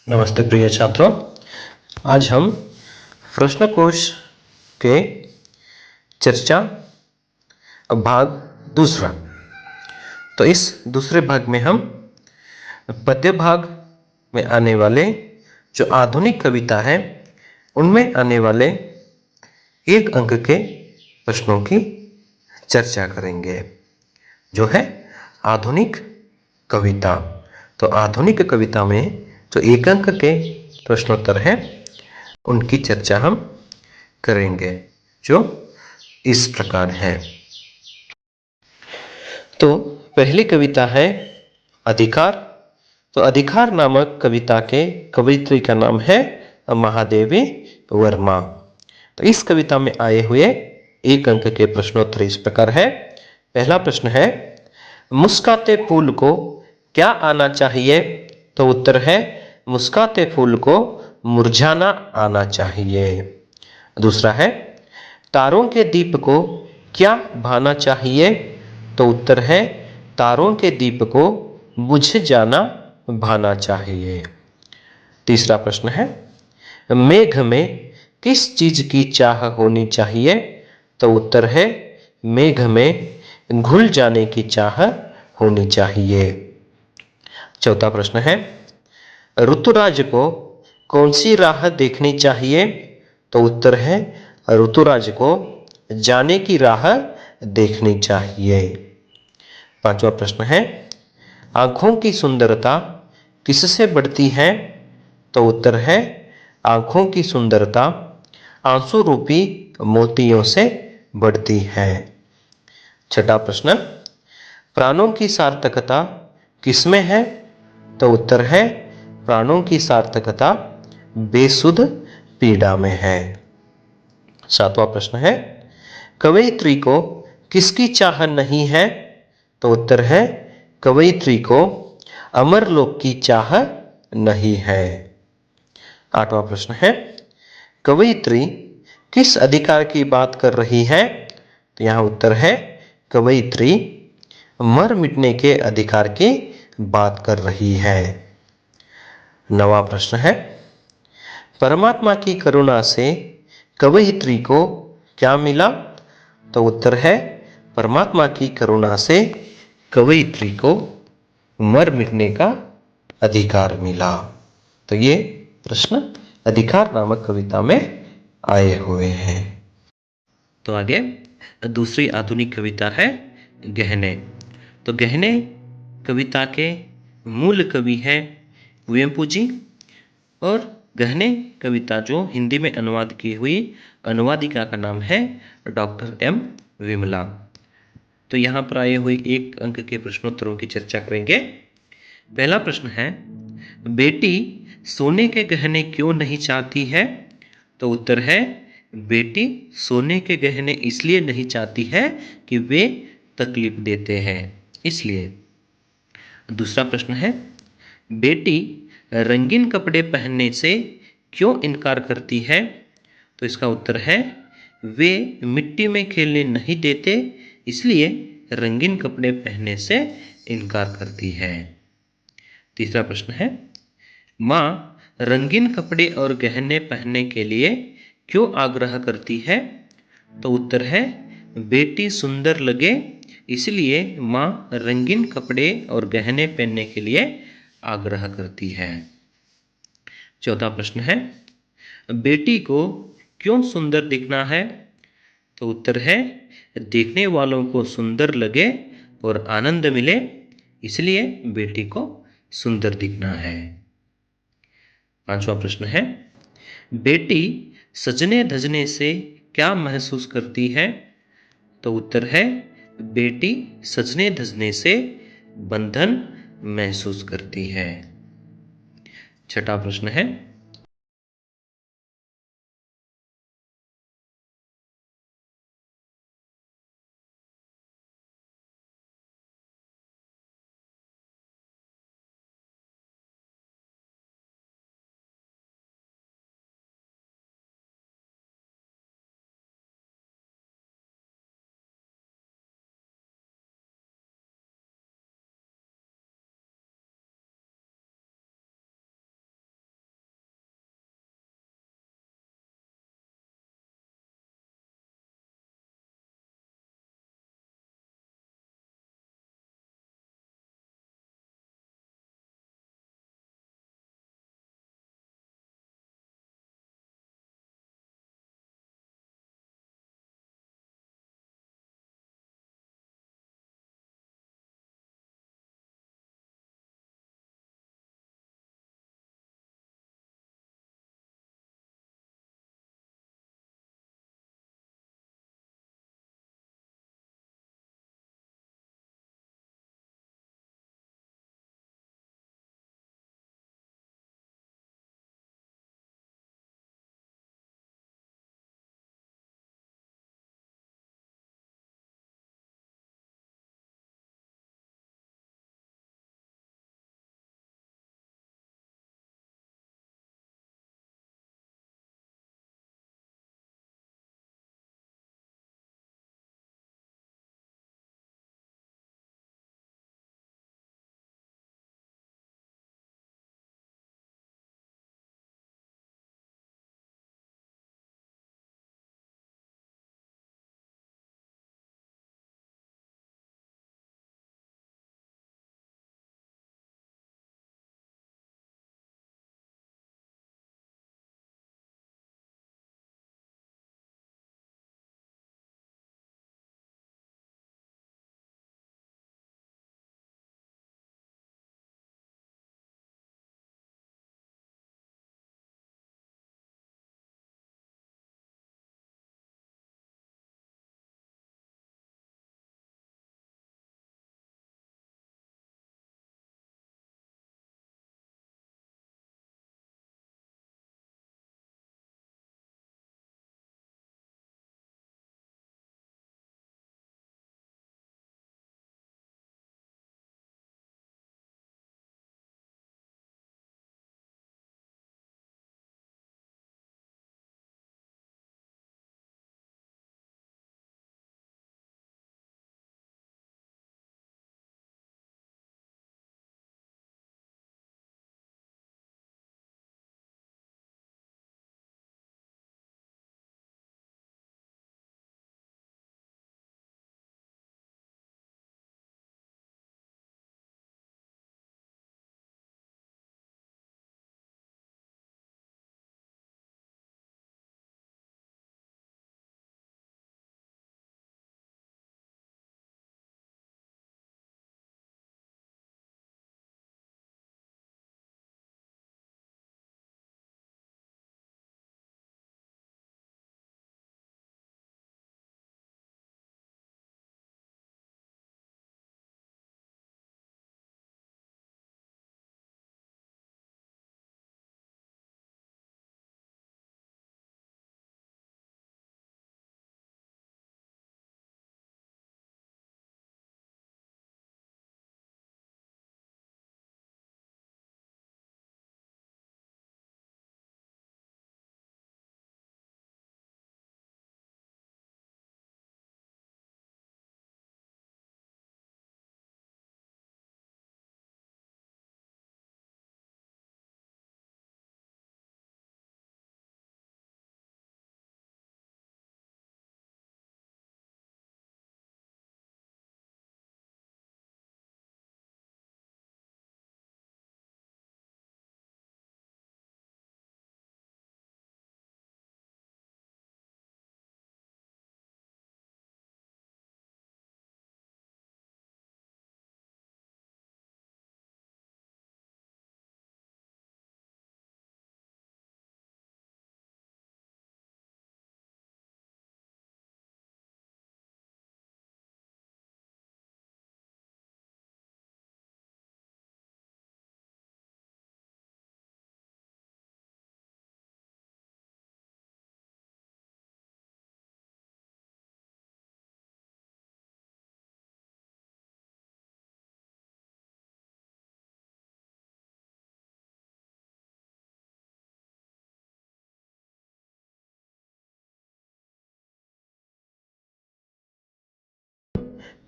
नमस्ते प्रिय छात्रों, आज हम प्रश्नकोश के चर्चा भाग दूसरा। तो इस दूसरे भाग में हम पद्य भाग में आने वाले जो आधुनिक कविता है उनमें आने वाले एक अंक के प्रश्नों की चर्चा करेंगे, जो है आधुनिक कविता। तो आधुनिक कविता में जो एक अंक के प्रश्नोत्तर हैं उनकी चर्चा हम करेंगे, जो इस प्रकार है। तो पहली कविता है अधिकार। तो अधिकार नामक कविता के कवयित्री का नाम है महादेवी वर्मा। तो इस कविता में आए हुए एक अंक के प्रश्नोत्तर इस प्रकार है। पहला प्रश्न है, मुस्काते फूल को क्या आना चाहिए? तो उत्तर है, मुस्काते फूल को मुरझाना आना चाहिए। दूसरा है, तारों के दीप को क्या भाना चाहिए? तो उत्तर है, तारों के दीप को बुझ जाना भाना चाहिए। तीसरा प्रश्न है, मेघ में किस चीज की चाह होनी चाहिए? तो उत्तर है, मेघ में घुल जाने की चाह होनी चाहिए। चौथा प्रश्न है, ऋतुराज को कौन सी राह देखनी चाहिए? तो उत्तर है, ऋतुराज को जाने की राह देखनी चाहिए। पांचवा प्रश्न है, आंखों की सुंदरता किससे बढ़ती है? तो उत्तर है, आंखों की सुंदरता आंसू रूपी मोतियों से बढ़ती है। छठा प्रश्न, प्राणों की सार्थकता किसमें है? तो उत्तर है, प्राणों की सार्थकता बेसुध पीड़ा में है। सातवां प्रश्न है, कवयित्री को किसकी चाह नहीं है? तो उत्तर है, कवयित्री को अमरलोक की चाह नहीं है। आठवां प्रश्न है, कवयित्री किस अधिकार की बात कर रही है? तो यहां उत्तर है, कवयित्री मर मिटने के अधिकार की बात कर रही है। नवा प्रश्न है, परमात्मा की करुणा से कवयित्री को क्या मिला? तो उत्तर है, परमात्मा की करुणा से कवयित्री को मर मिटने का अधिकार मिला। तो ये प्रश्न अधिकार नामक कविता में आए हुए हैं। तो आगे दूसरी आधुनिक कविता है गहने। तो गहने कविता के मूल कवि है कुवेंपू जी, और गहने कविता जो हिंदी में अनुवाद की हुई अनुवादिका का नाम है डॉक्टर एम विमला। तो यहाँ पर आए हुए एक अंक के प्रश्नोत्तरों की चर्चा करेंगे। पहला प्रश्न है, बेटी सोने के गहने क्यों नहीं चाहती है? तो उत्तर है, बेटी सोने के गहने इसलिए नहीं चाहती है कि वे तकलीफ देते हैं, इसलिए। दूसरा प्रश्न है, बेटी रंगीन कपड़े पहनने से क्यों इनकार करती है? तो इसका उत्तर है, वे मिट्टी में खेलने नहीं देते, इसलिए रंगीन कपड़े पहनने से इनकार करती है। तीसरा प्रश्न है, माँ रंगीन कपड़े और गहने पहनने के लिए क्यों आग्रह करती है? तो उत्तर है, बेटी सुंदर लगे इसलिए माँ रंगीन कपड़े और गहने पहनने के लिए आग्रह करती है। चौथा प्रश्न है, बेटी को क्यों सुंदर दिखना है? तो उत्तर है, देखने वालों को सुंदर लगे और आनंद मिले, इसलिए बेटी को सुंदर दिखना है। पांचवा प्रश्न है, बेटी सजने धजने से क्या महसूस करती है? तो उत्तर है, बेटी सजने धजने से बंधन महसूस करती है। छठा प्रश्न है,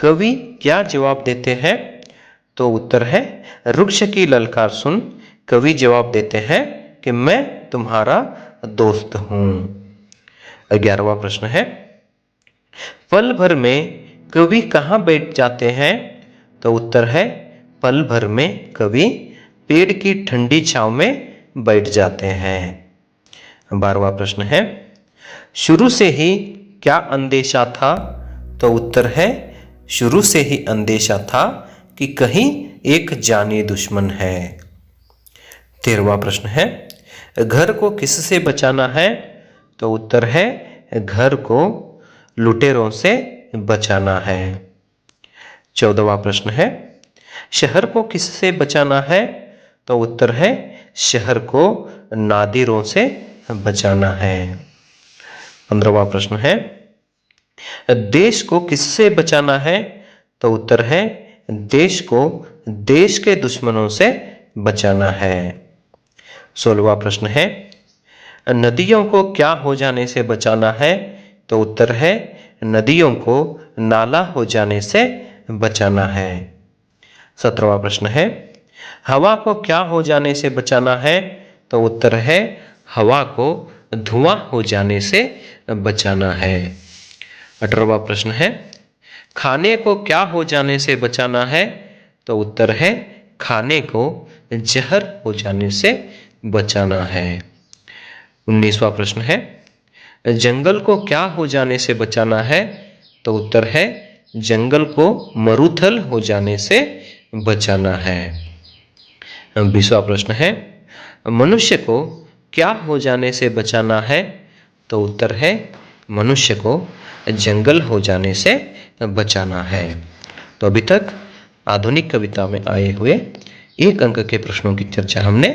कवि क्या जवाब देते हैं? तो उत्तर है रुक्ष की ललकार सुन कवि जवाब देते हैं कि मैं तुम्हारा दोस्त हूं। 11वां प्रश्न है पल भर में कवि कहाँ बैठ जाते हैं? तो उत्तर है पल भर में कवि पेड़ की ठंडी छांव में बैठ जाते हैं। 12वां प्रश्न है शुरू से ही क्या अंदेशा था? तो उत्तर है शुरू से ही अंदेशा था कि कहीं एक जानी दुश्मन है। 13वां प्रश्न है घर को किससे बचाना है? तो उत्तर है घर को लुटेरों से बचाना है। 14वां प्रश्न है शहर को किससे बचाना है? तो उत्तर है शहर को नादिरों से बचाना है। 15वां प्रश्न है देश को किससे बचाना है? तो उत्तर है देश को देश के दुश्मनों से बचाना है। 16वां प्रश्न है नदियों को क्या हो जाने से बचाना है? तो उत्तर है नदियों को नाला हो जाने से बचाना है। 17वां प्रश्न है हवा को क्या हो जाने से बचाना है? तो उत्तर है हवा को धुआं हो जाने से बचाना है। 18वां प्रश्न है खाने को क्या हो जाने से बचाना है? तो उत्तर है खाने को जहर हो जाने से बचाना है। 19वां प्रश्न है जंगल को क्या हो जाने से बचाना है? तो उत्तर है जंगल को मरुथल हो जाने से बचाना है। 20वां प्रश्न है मनुष्य को क्या हो जाने से बचाना है? तो उत्तर है मनुष्य को जंगल हो जाने से बचाना है। तो अभी तक आधुनिक कविता में आए हुए 1 अंक के प्रश्नों की चर्चा हमने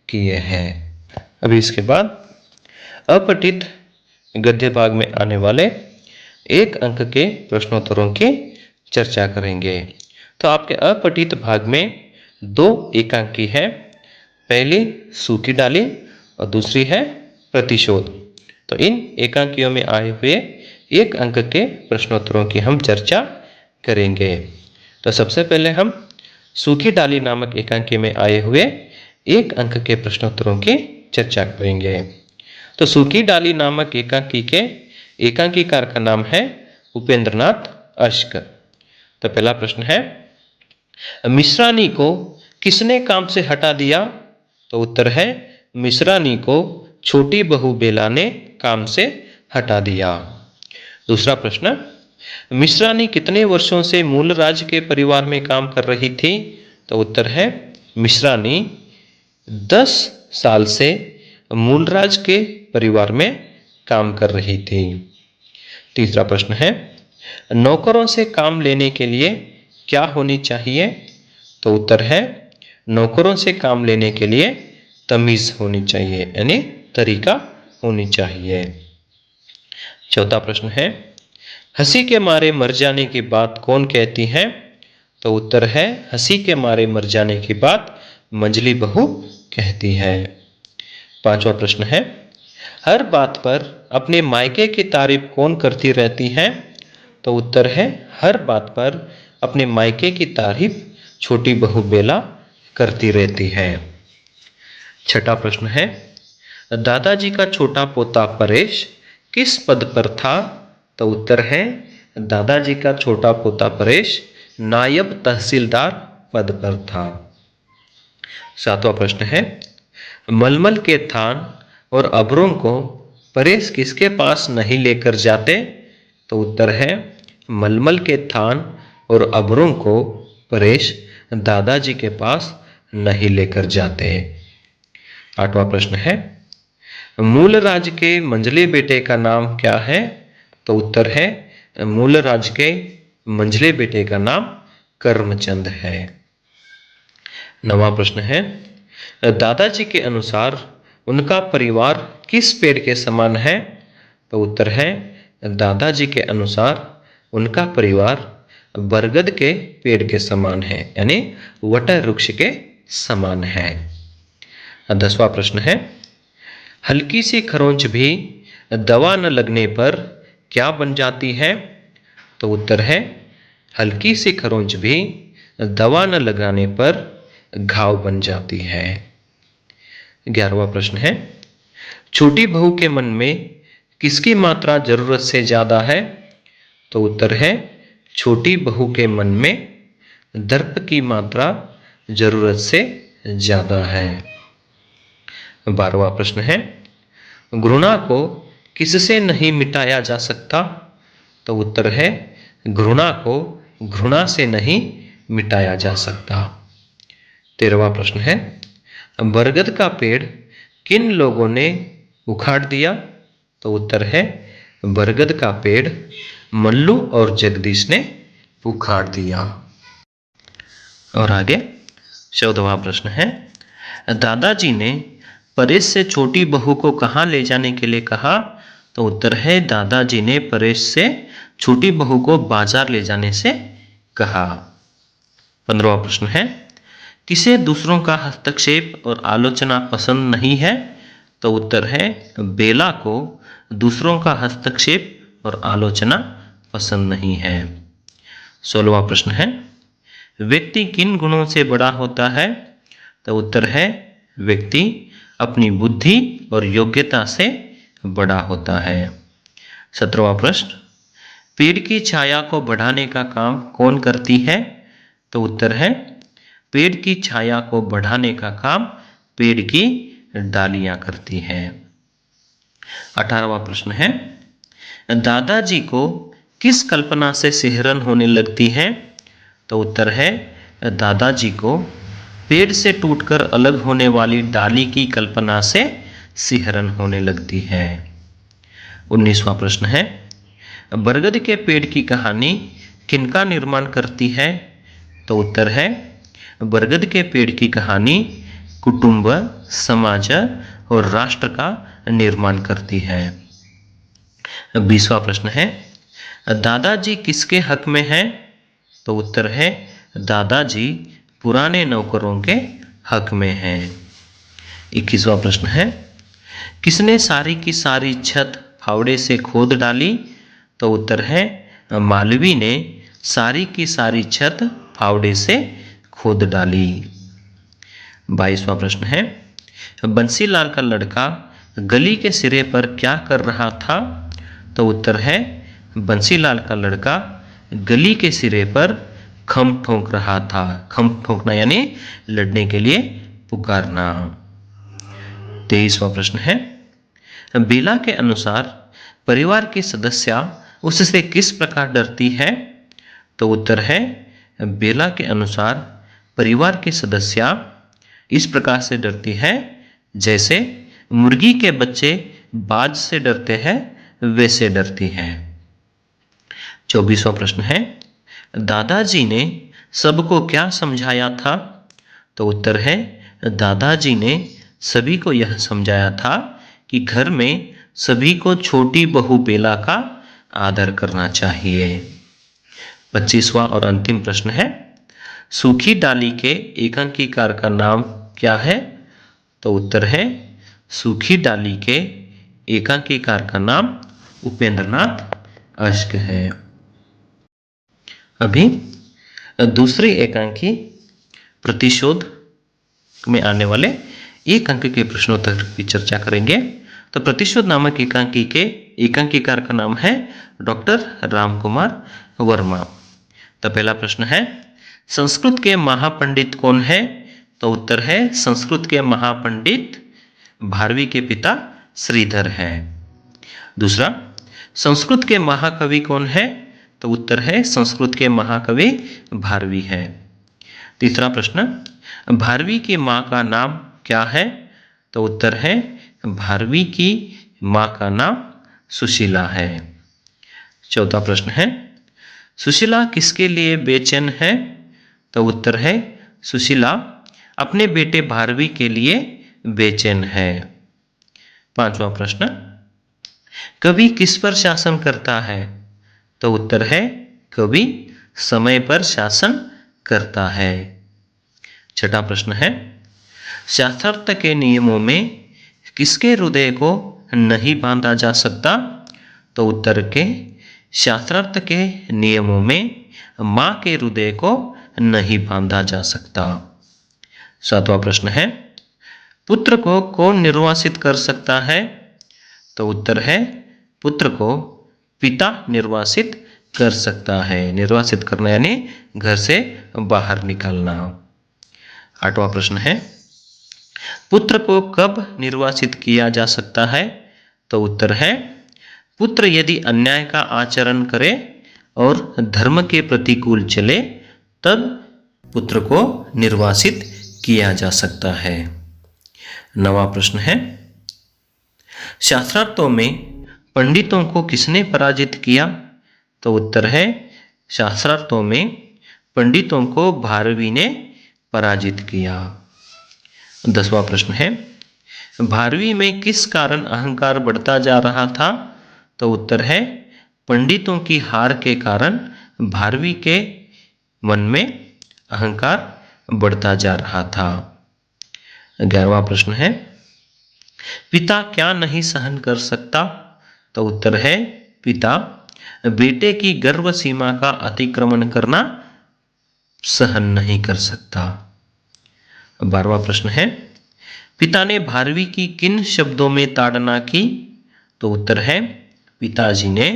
किए हैं। अभी इसके बाद अपठित गद्य भाग में आने वाले 1 अंक के प्रश्नोत्तरों की चर्चा करेंगे। तो आपके अपठित भाग में 2 एकांकी है, पहली सूखी डाली और दूसरी है प्रतिशोध। तो इन एकांकियों में आए हुए 1 अंक के प्रश्नोत्तरों की हम चर्चा करेंगे। तो सबसे पहले हम सूखी डाली नामक एकांकी में आए हुए 1 अंक के प्रश्नोत्तरों की चर्चा करेंगे। तो सूखी डाली नामक एकांकी के एकांकीकार का नाम है उपेंद्रनाथ अश्क। तो पहला प्रश्न है मिश्रानी को किसने काम से हटा दिया? तो उत्तर है मिश्रानी को छोटी बहू बेला ने काम से हटा दिया। दूसरा प्रश्न मिश्रानी कितने वर्षों से मूलराज के परिवार में काम कर रही थी? तो उत्तर है मिश्रानी 10 साल से मूलराज के परिवार में काम कर रही थी। तीसरा प्रश्न है नौकरों से काम लेने के लिए क्या होनी चाहिए? तो उत्तर है नौकरों से काम लेने के लिए तमीज होनी चाहिए, यानी तरीका होनी चाहिए। चौथा प्रश्न है हंसी के मारे मर जाने की बात कौन कहती है? तो उत्तर है हंसी के मारे मर जाने की बात मंझली बहू कहती है। पांचवा प्रश्न है हर बात पर अपने मायके की तारीफ कौन करती रहती है? तो उत्तर है हर बात पर अपने मायके की तारीफ छोटी बहू बेला करती रहती है। छठा प्रश्न है दादाजी का छोटा पोता परेश किस पद पर था? तो उत्तर है दादाजी का छोटा पोता परेश नायब तहसीलदार पद पर था। सातवां प्रश्न है मलमल के थान और अभरों को परेश किसके पास नहीं लेकर जाते? तो उत्तर है मलमल के थान और अभरों को परेश दादाजी के पास नहीं लेकर जाते। आठवां प्रश्न है मूलराज के मंझले बेटे का नाम क्या है? तो उत्तर है मूलराज के मंझले बेटे का नाम कर्मचंद है। नवां प्रश्न है दादाजी के अनुसार उनका परिवार किस पेड़ के समान है? तो उत्तर है दादाजी के अनुसार उनका परिवार बरगद के पेड़ के समान है, यानी वट वृक्ष के समान है। 10वां प्रश्न है हल्की सी खरोंच भी दवा न लगने पर क्या बन जाती है? तो उत्तर है हल्की सी खरोंच भी दवा न लगाने पर घाव बन जाती है। 11वां प्रश्न है, छोटी बहू के मन में किसकी मात्रा जरूरत से ज्यादा है? तो उत्तर है छोटी बहू के मन में दर्प की मात्रा जरूरत से ज्यादा है। 12वां प्रश्न है, घृणा को किससे नहीं मिटाया जा सकता? तो उत्तर है घृणा को घृणा से नहीं मिटाया जा सकता। 13वां प्रश्न है, बरगद का पेड़ किन लोगों ने उखाड़ दिया? तो उत्तर है बरगद का पेड़ मल्लू और जगदीश ने उखाड़ दिया। और आगे 14वां प्रश्न है, दादाजी ने परेश से छोटी बहू को कहाँ ले जाने के लिए कहा? तो उत्तर है दादाजी ने परेश से छोटी बहू को बाजार ले जाने से कहा। 15वां प्रश्न है, किसे दूसरों का हस्तक्षेप और आलोचना पसंद नहीं है? तो उत्तर है बेला को दूसरों का हस्तक्षेप और आलोचना पसंद नहीं है। 16वां प्रश्न है, व्यक्ति किन गुणों से बड़ा होता है? तो उत्तर है व्यक्ति अपनी बुद्धि और योग्यता से बड़ा होता है। 17वां प्रश्न, पेड़ की छाया को बढ़ाने का काम कौन करती है? तो उत्तर है पेड़ की छाया को बढ़ाने का काम पेड़ की डालियां करती हैं। 18वां प्रश्न है, दादाजी को किस कल्पना से सिहरन होने लगती है? तो उत्तर है दादाजी को पेड़ से टूटकर अलग होने वाली डाली की कल्पना से सिहरन होने लगती है। 19वां प्रश्न है, बरगद के पेड़ की कहानी किनका निर्माण करती है? तो उत्तर है बरगद के पेड़ की कहानी कुटुंब, समाज और राष्ट्र का निर्माण करती है। 20वां प्रश्न है, दादाजी किसके हक में हैं? तो उत्तर है दादाजी पुराने नौकरों के हक में हैं। 21वां प्रश्न है, किसने सारी की सारी छत फावड़े से खोद डाली? तो उत्तर है मालवी ने सारी की सारी छत फावड़े से खोद डाली। 22वां प्रश्न है, बंसीलाल का लड़का गली के सिरे पर क्या कर रहा था? तो उत्तर है बंसीलाल का लड़का गली के सिरे पर खम ठोंक रहा था। खम ठोंकना यानी लड़ने के लिए पुकारना। 23वां प्रश्न है, बेला के अनुसार परिवार की सदस्य उससे किस प्रकार डरती है? तो उत्तर है बेला के अनुसार परिवार की सदस्य इस प्रकार से डरती है जैसे मुर्गी के बच्चे बाज से डरते हैं वैसे डरती है। 24वां प्रश्न है, दादाजी ने सबको क्या समझाया था? तो उत्तर है दादाजी ने सभी को यह समझाया था कि घर में सभी को छोटी बहू बेला का आदर करना चाहिए। 25वां और अंतिम प्रश्न है, सूखी डाली के एकांकीकार का नाम क्या है? तो उत्तर है सूखी डाली के एकांकीकार का नाम उपेंद्रनाथ अश्क है। अभी दूसरी एकांकी प्रतिशोध में आने वाले एक अंक के प्रश्नोत्तर की चर्चा करेंगे। तो प्रतिशोध नामक एकांकी के एकांकीकार का नाम है डॉक्टर रामकुमार वर्मा। तो पहला प्रश्न है, संस्कृत के महापंडित कौन है? तो उत्तर है संस्कृत के महापंडित भारवी के पिता श्रीधर हैं। दूसरा, संस्कृत के महाकवि कौन है? तो उत्तर है संस्कृत के महाकवि भारवी है। तीसरा प्रश्न, भारवी की माँ का नाम क्या है? तो उत्तर है भारवी की माँ का नाम सुशीला है। चौथा प्रश्न है, सुशीला किसके लिए बेचैन है? तो उत्तर है सुशीला अपने बेटे भारवी के लिए बेचैन है। पांचवा प्रश्न, कवि किस पर शासन करता है? तो उत्तर है कवि समय पर शासन करता है। छठा प्रश्न है, शास्त्रार्थ के नियमों में किसके हृदय को नहीं बांधा जा सकता? तो उत्तर के शास्त्रार्थ के नियमों में मां के हृदय को नहीं बांधा जा सकता। 7वां प्रश्न है, पुत्र को कौन निर्वासित कर सकता है? तो उत्तर है, पुत्र को पिता निर्वासित कर सकता है। निर्वासित करना यानी घर से बाहर निकालना। 8वां प्रश्न है, पुत्र को कब निर्वासित किया जा सकता है? तो उत्तर है, पुत्र यदि अन्याय का आचरण करे और धर्म के प्रतिकूल चले तब पुत्र को निर्वासित किया जा सकता है। 9वां प्रश्न है, शास्त्रार्थों में पंडितों को किसने पराजित किया? तो उत्तर है, शास्त्रार्थों में पंडितों को भारवी ने पराजित किया। 10वां प्रश्न है, भारवी में किस कारण अहंकार बढ़ता जा रहा था? तो उत्तर है, पंडितों की हार के कारण भारवी के मन में अहंकार बढ़ता जा रहा था। 11वां प्रश्न है, पिता क्या नहीं सहन कर सकता? तो उत्तर है, पिता बेटे की गर्भ सीमा का अतिक्रमण करना सहन नहीं कर सकता। 12वां प्रश्न है, पिता ने भारवी की किन शब्दों में ताड़ना की? तो उत्तर है, पिताजी ने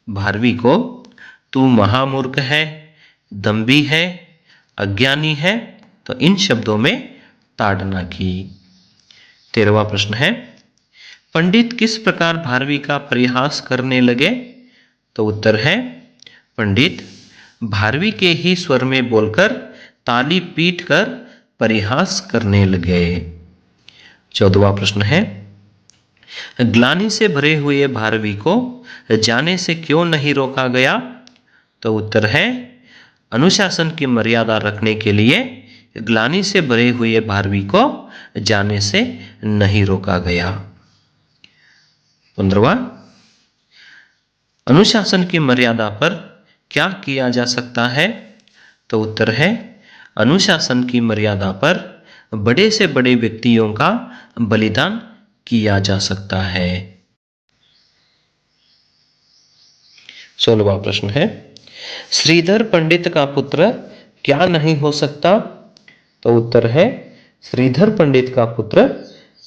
भारवी को तू महामूर्ख है, दंभी है, अज्ञानी है, तो इन शब्दों में ताड़ना की। 13वां प्रश्न है, पंडित किस प्रकार भारवी का परिहास करने लगे? तो उत्तर है, पंडित भारवी के ही स्वर में बोलकर ताली पीट कर परिहास करने लगे। 14वां प्रश्न है, ग्लानि से भरे हुए भारवी को जाने से क्यों नहीं रोका गया? तो उत्तर है, अनुशासन की मर्यादा रखने के लिए ग्लानि से भरे हुए भारवी को जाने से नहीं रोका गया। 15वां, अनुशासन की मर्यादा पर क्या किया जा सकता है? तो उत्तर है, अनुशासन की मर्यादा पर बड़े से बड़े व्यक्तियों का बलिदान किया जा सकता है। 16वां प्रश्न है, श्रीधर पंडित का पुत्र क्या नहीं हो सकता? तो उत्तर है, श्रीधर पंडित का पुत्र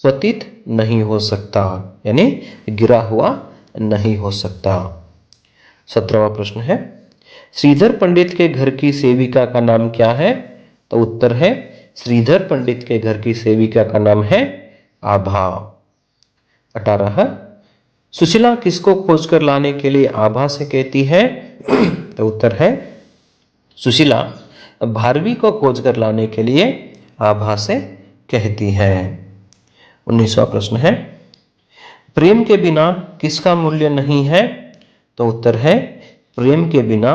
पतित नहीं हो सकता, यानी गिरा हुआ नहीं हो सकता। 17वां प्रश्न है, श्रीधर पंडित के घर की सेविका का नाम क्या है? तो उत्तर है, श्रीधर पंडित के घर की सेविका का नाम है आभा। 18, सुशीला किसको खोजकर लाने के लिए आभा से कहती है? तो उत्तर है, सुशीला भारवी को खोजकर लाने के लिए आभा से कहती है। 19वां प्रश्न है, प्रेम के बिना किसका मूल्य नहीं है? तो उत्तर है, प्रेम के बिना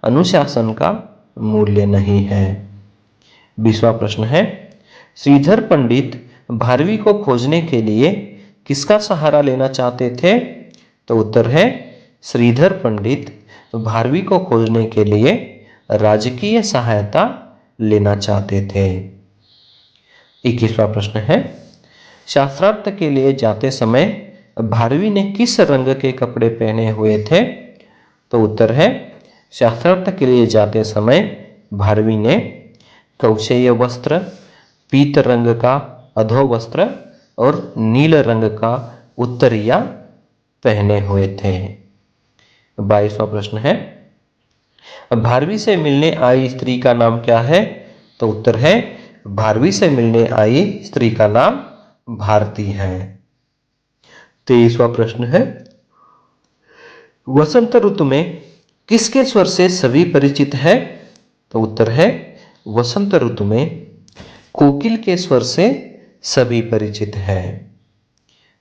अनुशासन का मूल्य नहीं है। 20वां प्रश्न है, श्रीधर पंडित भारवी को खोजने के लिए किसका सहारा लेना चाहते थे? तो उत्तर है, श्रीधर पंडित भारवी को खोजने के लिए राजकीय सहायता लेना चाहते थे। 21वां प्रश्न है, शास्त्रार्थ के लिए जाते समय भारवी ने किस रंग के कपड़े पहने हुए थे? तो उत्तर है, शास्त्रार्थ के लिए जाते समय भारवी ने कौशेय वस्त्र, पीत रंग का अधो वस्त्र और नील रंग का उत्तरीया पहने हुए थे। 22वां प्रश्न है, भारवी से मिलने आई स्त्री का नाम क्या है? तो उत्तर है, भारवी से मिलने आई स्त्री का नाम भारती है। 23वां प्रश्न है, वसंत ऋतु में किसके स्वर से सभी परिचित है? तो उत्तर है, वसंत ऋतु में कोकिल के स्वर से सभी परिचित है।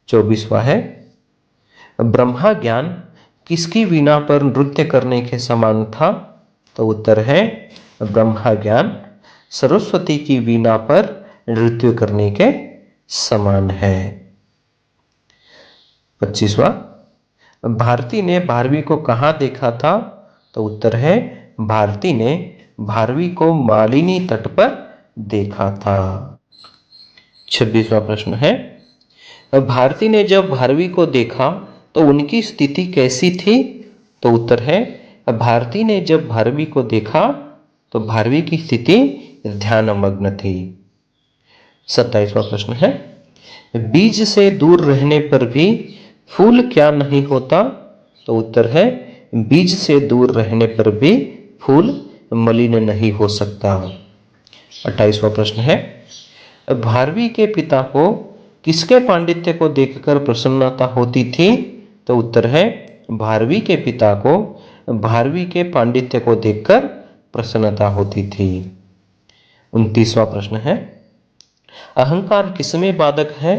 24वां है, ब्रह्मा ज्ञान किसकी वीणा पर नृत्य करने के समान था? तो उत्तर है, ब्रह्मा ज्ञान सरस्वती की वीणा पर नृत्य करने के समान है। 25वां, भारती ने भारवी को कहाँ देखा था? तो उत्तर है, भारती ने भारवी को मालिनी तट पर देखा था। 26वां प्रश्न है, भारती ने जब भारवी को देखा तो उनकी स्थिति कैसी थी? तो उत्तर है, भारती ने जब भारवी को देखा तो भारवी की स्थिति ध्यानमग्न थी। 27वां प्रश्न है, बीज से दूर रहने पर भी फूल क्या नहीं होता? तो उत्तर है, बीज से दूर रहने पर भी फूल मलिन नहीं हो सकता। 28वां प्रश्न है, भारवी के पिता को किसके पांडित्य को देखकर प्रसन्नता होती थी? तो उत्तर है, भारवी के पिता को भारवी के पांडित्य को देखकर प्रसन्नता होती थी। 29वां प्रश्न है, अहंकार किसमें बाधक है?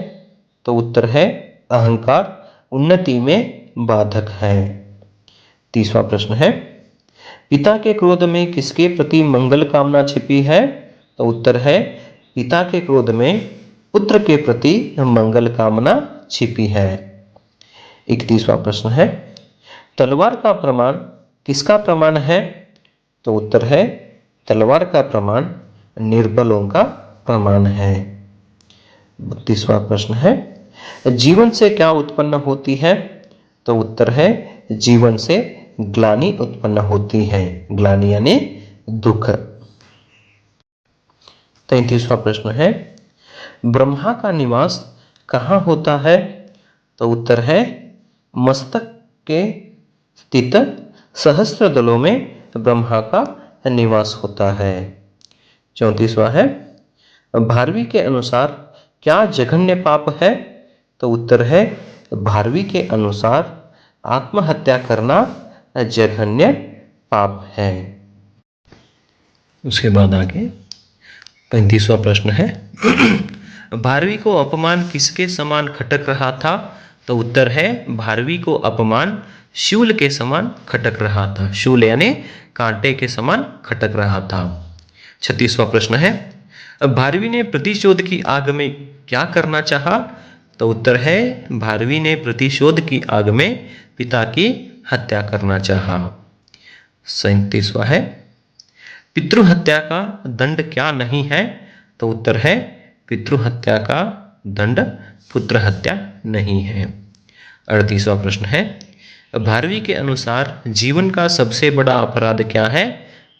तो उत्तर है, अहंकार उन्नति में बाधक है। 30वां प्रश्न है, पिता के क्रोध में किसके प्रति मंगल कामना छिपी है? तो उत्तर है, पिता के क्रोध में पुत्र के प्रति मंगल कामना छिपी है। 31वां प्रश्न है, तलवार का प्रमाण किसका प्रमाण है? तो उत्तर है, तलवार का प्रमाण निर्बलों का प्रमाण है। 32वां प्रश्न है, जीवन से क्या उत्पन्न होती है? तो उत्तर है, जीवन से ग्लानि उत्पन्न होती है। ग्लानि यानी दुख। 33वां प्रश्न है, ब्रह्मा का निवास कहाँ होता है? तो उत्तर है, मस्तक के स्थित सहस्त्र दलों में ब्रह्मा का निवास होता है। 34वां है, भारवी के अनुसार क्या जघन्य पाप है? तो उत्तर है, भारवी के अनुसार आत्महत्या करना जघन्य पाप है। उसके बाद आगे 35वां प्रश्न है, भारवी को अपमान किसके समान खटक रहा था? तो उत्तर है, भारवी को अपमान शूल के समान खटक रहा था। शूल यानी कांटे के समान खटक रहा था। 36वां प्रश्न है, भारवी ने प्रतिशोध की आग में क्या करना चाहा? तो उत्तर है, भारवी ने प्रतिशोध की आग में पिता की हत्या करना चाहा। 37वां है, पितृहत्या का दंड क्या नहीं है? तो उत्तर है, पितृहत्या का दंड पुत्र हत्या नहीं है। 38वां प्रश्न है, भारवी के अनुसार जीवन का सबसे बड़ा अपराध क्या है?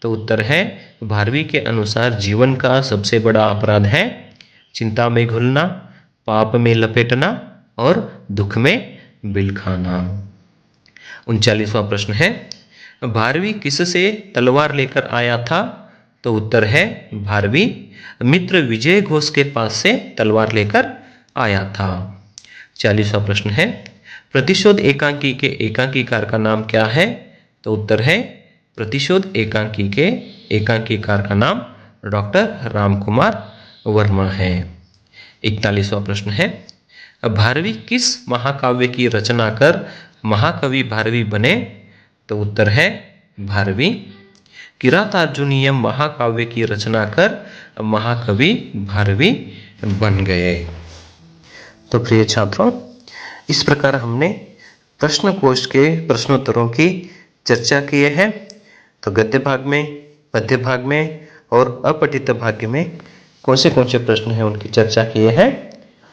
तो उत्तर है, भारवी के अनुसार जीवन का सबसे बड़ा अपराध है चिंता में घुलना, पाप में लपेटना और दुख में बिल खाना। 39वां प्रश्न है, भारवी किससे तलवार लेकर आया था? तो उत्तर है, भारवी मित्र विजय घोष के पास से तलवार लेकर आया था। 40वां प्रश्न है, प्रतिशोध एकांकी के एकांकीकार का नाम क्या है? तो उत्तर है, प्रतिशोध एकांकी के एकांकीकार का नाम डॉक्टर रामकुमार वर्मा है। 41वां प्रश्न है, भारवी किस महाकाव्य की रचना कर महाकवि भारवी बने? तो उत्तर है, भारवी किरातार्जुनीयम महाकाव्य की रचना कर महाकवि भारवी बन गए। तो प्रिय छात्रों, इस प्रकार हमने प्रश्न कोश के प्रश्नोत्तरों की चर्चा किए हैं। तो गद्य भाग में, पद्य भाग में और अपठित भाग में कौन से प्रश्न हैं उनकी चर्चा किए हैं।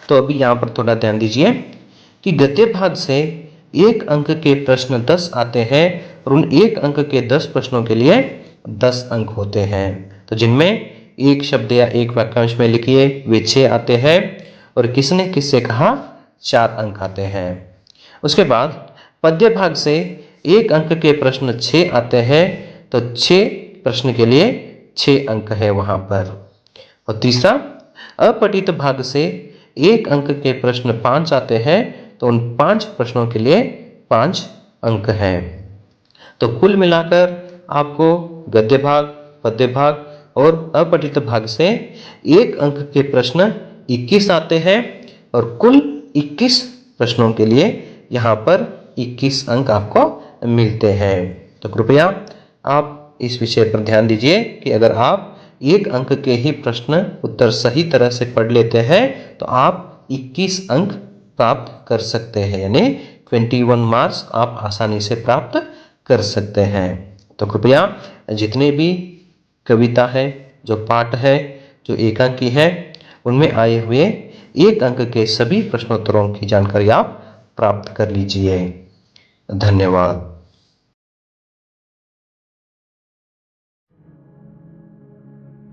तो अभी यहाँ पर थोड़ा ध्यान दीजिए कि गद्य भाग से 1 अंक के प्रश्न 10 आते हैं और उन 1 अंक के 10 प्रश्नों के लिए 10 अंक होते हैं। तो जिनमें एक शब्द या एक वाक्यांश में लिखिए वे 6 आते हैं और किसने किससे कहा 4 अंक आते हैं। उसके बाद पद्य भाग से 1 अंक के प्रश्न 6 आते हैं, तो 6 प्रश्न के लिए 6 अंक है वहां पर। और तीसरा अपठित भाग से 1 अंक के प्रश्न 5 आते हैं, तो उन 5 प्रश्नों के लिए 5 अंक हैं। तो कुल मिलाकर आपको गद्य भाग, पद्य भाग और अपठित भाग से 1 अंक के प्रश्न 21 आते हैं और कुल 21 प्रश्नों के लिए यहाँ पर 21 अंक आपको मिलते हैं। तो कृपया आप इस विषय पर ध्यान दीजिए कि अगर आप 1 अंक के ही प्रश्न उत्तर सही तरह से पढ़ लेते हैं तो आप 21 अंक प्राप्त कर सकते हैं, यानी 21 मार्क्स आप आसानी से प्राप्त कर सकते हैं। तो कृपया जितने भी कविता है, जो पाठ है, जो एकांकी है, उनमें आए हुए 1 अंक के सभी प्रश्नोत्तरों की जानकारी आप प्राप्त कर लीजिए। धन्यवाद।